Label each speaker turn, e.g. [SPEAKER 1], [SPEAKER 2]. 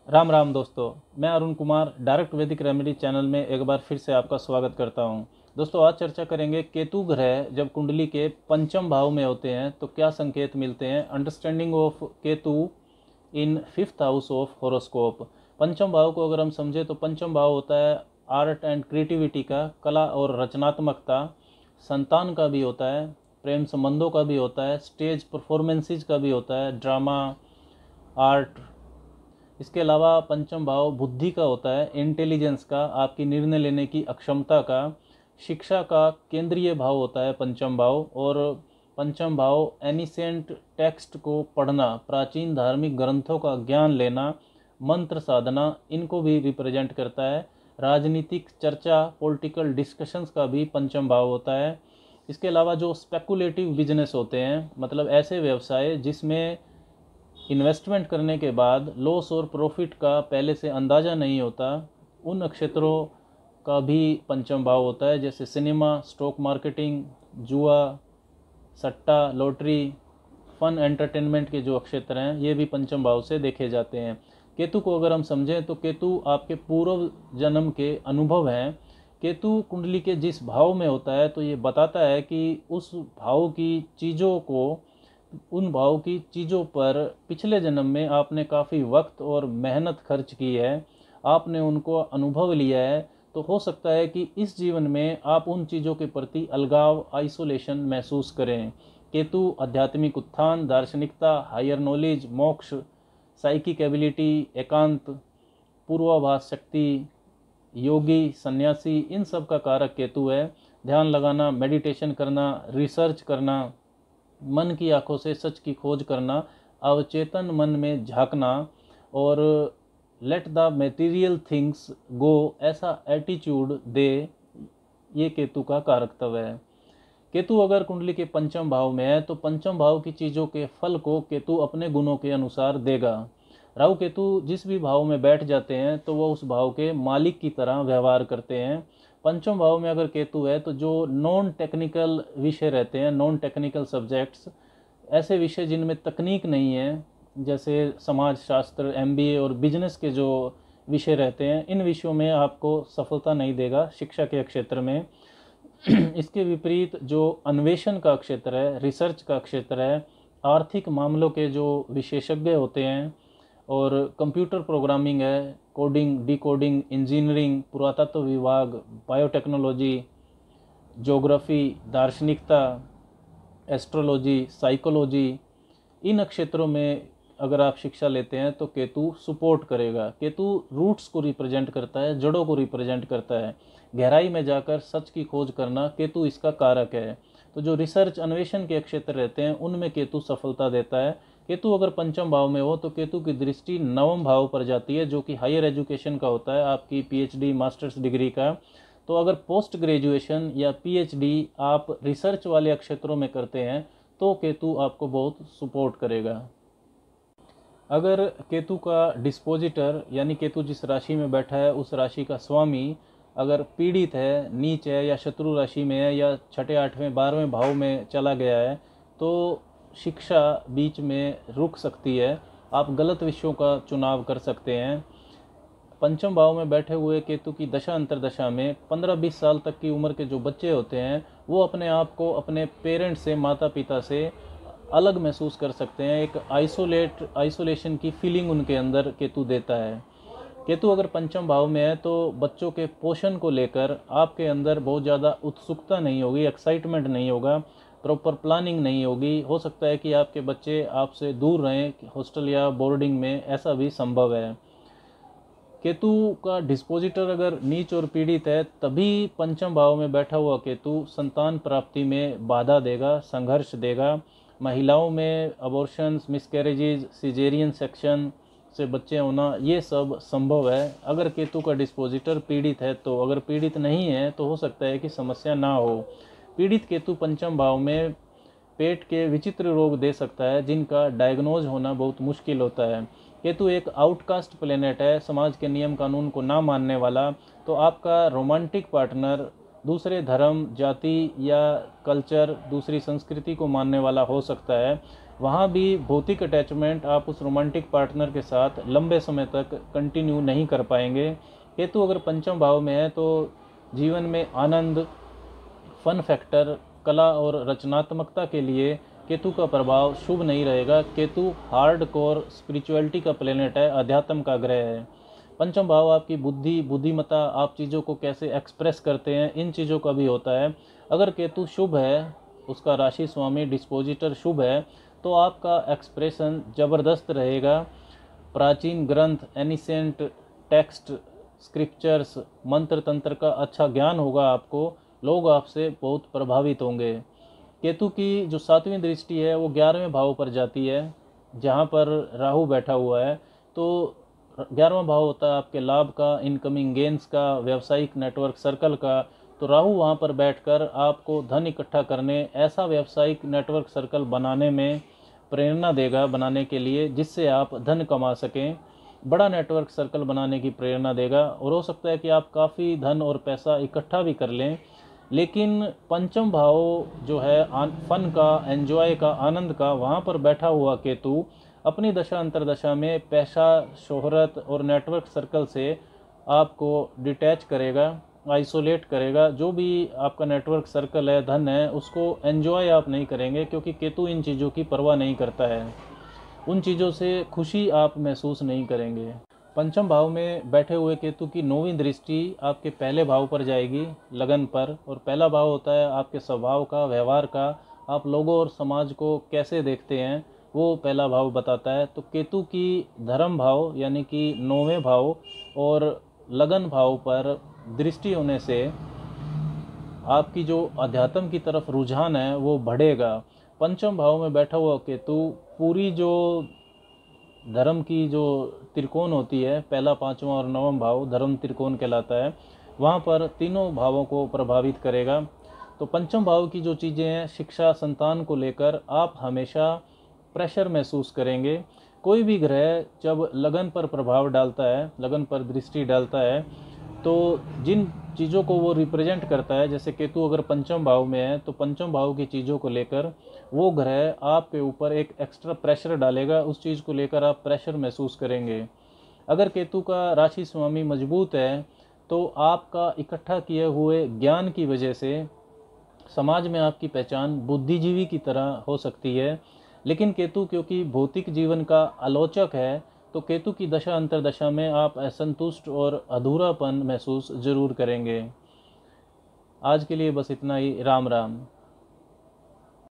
[SPEAKER 1] राम राम दोस्तों। मैं अरुण कुमार डायरेक्ट वैदिक रेमेडी चैनल में एक बार फिर से आपका स्वागत करता हूं। दोस्तों, आज चर्चा करेंगे केतु ग्रह जब कुंडली के पंचम भाव में होते हैं तो क्या संकेत मिलते हैं। Understanding of Ketu in fifth house of horoscope. पंचम भाव को अगर हम समझे तो पंचम भाव होता है आर्ट एंड क्रिएटिविटी का, कला और रचनात्मकता। संतान का भी होता है, प्रेम संबंधों का भी होता है, स्टेज परफॉर्मेंसेज का भी होता है, ड्रामा, आर्ट। इसके अलावा पंचम भाव बुद्धि का होता है, इंटेलिजेंस का, आपकी निर्णय लेने की अक्षमता का। शिक्षा का केंद्रीय भाव होता है पंचम भाव। और पंचम भाव एनिसेंट टेक्स्ट को पढ़ना, प्राचीन धार्मिक ग्रंथों का ज्ञान लेना, मंत्र साधना, इनको भी रिप्रेजेंट करता है। राजनीतिक चर्चा, पॉलिटिकल डिस्कशंस का भी पंचम भाव होता है। इसके अलावा जो स्पेकुलेटिव बिजनेस होते हैं, मतलब ऐसे व्यवसाय जिसमें इन्वेस्टमेंट करने के बाद लॉस और प्रॉफिट का पहले से अंदाज़ा नहीं होता, उन नक्षत्रों का भी पंचम भाव होता है। जैसे सिनेमा, स्टॉक मार्केटिंग, जुआ, सट्टा, लॉटरी, फन एंटरटेनमेंट के जो नक्षत्र हैं ये भी पंचम भाव से देखे जाते हैं। केतु को अगर हम समझें तो केतु आपके पूर्व जन्म के अनुभव हैं। केतु कुंडली के जिस भाव में होता है तो ये बताता है कि उस भाव की चीज़ों को, उन भाव की चीज़ों पर पिछले जन्म में आपने काफ़ी वक्त और मेहनत खर्च की है, आपने उनको अनुभव लिया है। तो हो सकता है कि इस जीवन में आप उन चीज़ों के प्रति अलगाव, आइसोलेशन महसूस करें। केतु आध्यात्मिक उत्थान, दार्शनिकता, हायर नॉलेज, मोक्ष, साइकिक एबिलिटी, एकांत, पूर्वाभास शक्ति, योगी, सन्यासी, इन सब का कारक केतु है। ध्यान लगाना, मेडिटेशन करना, रिसर्च करना, मन की आंखों से सच की खोज करना, अवचेतन मन में झांकना और let the material things go, ऐसा एटीट्यूड दे, ये केतु का कारकत्व है। केतु अगर कुंडली के पंचम भाव में है तो पंचम भाव की चीज़ों के फल को केतु अपने गुणों के अनुसार देगा। राहु केतु जिस भी भाव में बैठ जाते हैं तो वो उस भाव के मालिक की तरह व्यवहार करते हैं। पंचम भाव में अगर केतु है तो जो नॉन टेक्निकल विषय रहते हैं, नॉन टेक्निकल सब्जेक्ट्स, ऐसे विषय जिनमें तकनीक नहीं है, जैसे समाज शास्त्र, एमबीए और बिजनेस के जो विषय रहते हैं, इन विषयों में आपको सफलता नहीं देगा शिक्षा के क्षेत्र में। इसके विपरीत जो अन्वेषण का क्षेत्र है, रिसर्च का क्षेत्र है, आर्थिक मामलों के जो विशेषज्ञ होते हैं, और कंप्यूटर प्रोग्रामिंग है, कोडिंग, डिकोडिंग, इंजीनियरिंग, पुरातत्व विभाग, बायोटेक्नोलॉजी, ज्योग्राफी, दार्शनिकता, एस्ट्रोलॉजी, साइकोलॉजी, इन क्षेत्रों में अगर आप शिक्षा लेते हैं तो केतु सपोर्ट करेगा। केतु रूट्स को रिप्रेजेंट करता है, जड़ों को रिप्रेजेंट करता है। गहराई में जाकर सच की खोज करना, केतु इसका कारक है। तो जो रिसर्च, अन्वेषण के क्षेत्र रहते हैं उनमें केतु सफलता देता है। केतु अगर पंचम भाव में हो तो केतु की दृष्टि नवम भाव पर जाती है, जो कि हायर एजुकेशन का होता है, आपकी पीएचडी, मास्टर्स डिग्री का। तो अगर पोस्ट ग्रेजुएशन या पीएचडी आप रिसर्च वाले क्षेत्रों में करते हैं तो केतु आपको बहुत सपोर्ट करेगा। अगर केतु का डिस्पोजिटर, यानी केतु जिस राशि में बैठा है उस राशि का स्वामी अगर पीड़ित है, नीच है या शत्रु राशि में है या छठे, आठवें, 12वें भाव में चला गया है तो शिक्षा बीच में रुक सकती है, आप गलत विषयों का चुनाव कर सकते हैं। पंचम भाव में बैठे हुए केतु की दशा अंतरदशा में 15-20 साल तक की उम्र के जो बच्चे होते हैं वो अपने आप को अपने पेरेंट्स से, माता पिता से अलग महसूस कर सकते हैं। एक आइसोलेशन की फीलिंग उनके अंदर केतु देता है। केतु अगर पंचम भाव में है तो बच्चों के पोषण को लेकर आपके अंदर बहुत ज़्यादा उत्सुकता नहीं होगी, एक्साइटमेंट नहीं होगा, प्रॉपर प्लानिंग नहीं होगी। हो सकता है कि आपके बच्चे आपसे दूर रहें हॉस्टल या बोर्डिंग में, ऐसा भी संभव है। केतु का डिस्पोजिटर अगर नीच और पीड़ित है तभी पंचम भाव में बैठा हुआ केतु संतान प्राप्ति में बाधा देगा, संघर्ष देगा। महिलाओं में अबॉर्शंस, मिसकैरेजेस, सिजेरियन सेक्शन से बच्चे होना, ये सब संभव है अगर केतु का डिस्पोजिटर पीड़ित है तो। अगर पीड़ित नहीं है तो हो सकता है कि समस्या ना हो। पीड़ित केतु पंचम भाव में पेट के विचित्र रोग दे सकता है जिनका डायग्नोज होना बहुत मुश्किल होता है। केतु एक आउटकास्ट प्लेनेट है, समाज के नियम कानून को ना मानने वाला। तो आपका रोमांटिक पार्टनर दूसरे धर्म, जाति या कल्चर, दूसरी संस्कृति को मानने वाला हो सकता है, वहाँ भी भौतिक अटैचमेंट आप उस रोमांटिक पार्टनर के साथ लंबे समय तक कंटिन्यू नहीं कर पाएंगे। केतु अगर पंचम भाव में है तो जीवन में आनंद, फन फैक्टर, कला और रचनात्मकता के लिए केतु का प्रभाव शुभ नहीं रहेगा। केतु हार्डकोर स्पिरिचुअलिटी का प्लेनेट है, अध्यात्म का ग्रह है। पंचम भाव आपकी बुद्धि, बुद्धिमत्ता, आप चीज़ों को कैसे एक्सप्रेस करते हैं, इन चीज़ों का भी होता है। अगर केतु शुभ है, उसका राशि स्वामी डिस्पोजिटर शुभ है, तो आपका एक्सप्रेशन ज़बरदस्त रहेगा। प्राचीन ग्रंथ, एनिसेंट टेक्स्ट, स्क्रिप्चर्स, मंत्र तंत्र का अच्छा ज्ञान होगा आपको, लोग आपसे बहुत प्रभावित होंगे। केतु की जो 7वीं दृष्टि है वो 11वें भाव पर जाती है, जहाँ पर राहु बैठा हुआ है। तो 11वां भाव होता है आपके लाभ का, इनकमिंग गेंस का, व्यावसायिक नेटवर्क सर्कल का। तो राहु वहाँ पर बैठकर आपको धन इकट्ठा करने, ऐसा व्यावसायिक नेटवर्क सर्कल बनाने में प्रेरणा देगा, बनाने के लिए जिससे आप धन कमा सकें। बड़ा नेटवर्क सर्कल बनाने की प्रेरणा देगा और हो सकता है कि आप काफ़ी धन और पैसा इकट्ठा भी कर लें। लेकिन पंचम भाव जो है फन का, एंजॉय का, आनंद का, वहाँ पर बैठा हुआ केतु अपनी दशा अंतरदशा में पैसा, शोहरत और नेटवर्क सर्कल से आपको डिटैच करेगा, आइसोलेट करेगा। जो भी आपका नेटवर्क सर्कल है, धन है, उसको एंजॉय आप नहीं करेंगे, क्योंकि केतु इन चीज़ों की परवाह नहीं करता है। उन चीज़ों से खुशी आप महसूस नहीं करेंगे। पंचम भाव में बैठे हुए केतु की 9वीं दृष्टि आपके पहले भाव पर जाएगी, लगन पर। और पहला भाव होता है आपके स्वभाव का, व्यवहार का, आप लोगों और समाज को कैसे देखते हैं, वो पहला भाव बताता है। तो केतु की धर्म भाव यानी कि 9वें भाव और लगन भाव पर दृष्टि होने से आपकी जो अध्यात्म की तरफ रुझान है वो बढ़ेगा। पंचम भाव में बैठा हुआ केतु पूरी जो धर्म की जो त्रिकोण होती है, पहला, 5वां और 9वां भाव धर्म त्रिकोण कहलाता है, वहाँ पर तीनों भावों को प्रभावित करेगा। तो पंचम भाव की जो चीज़ें हैं, शिक्षा, संतान को लेकर आप हमेशा प्रेशर महसूस करेंगे। कोई भी ग्रह जब लगन पर प्रभाव डालता है, लगन पर दृष्टि डालता है, तो जिन चीज़ों को वो रिप्रेजेंट करता है, जैसे केतु अगर पंचम भाव में है तो पंचम भाव की चीज़ों को लेकर वो ग्रह आपके ऊपर एक एक्स्ट्रा प्रेशर डालेगा, उस चीज़ को लेकर आप प्रेशर महसूस करेंगे। अगर केतु का राशि स्वामी मजबूत है तो आपका इकट्ठा किए हुए ज्ञान की वजह से समाज में आपकी पहचान बुद्धिजीवी की तरह हो सकती है। लेकिन केतु क्योंकि भौतिक जीवन का आलोचक है, तो केतु की दशा अंतरदशा में आप असंतुष्ट और अधूरापन महसूस जरूर करेंगे। आज के लिए बस इतना ही। राम राम।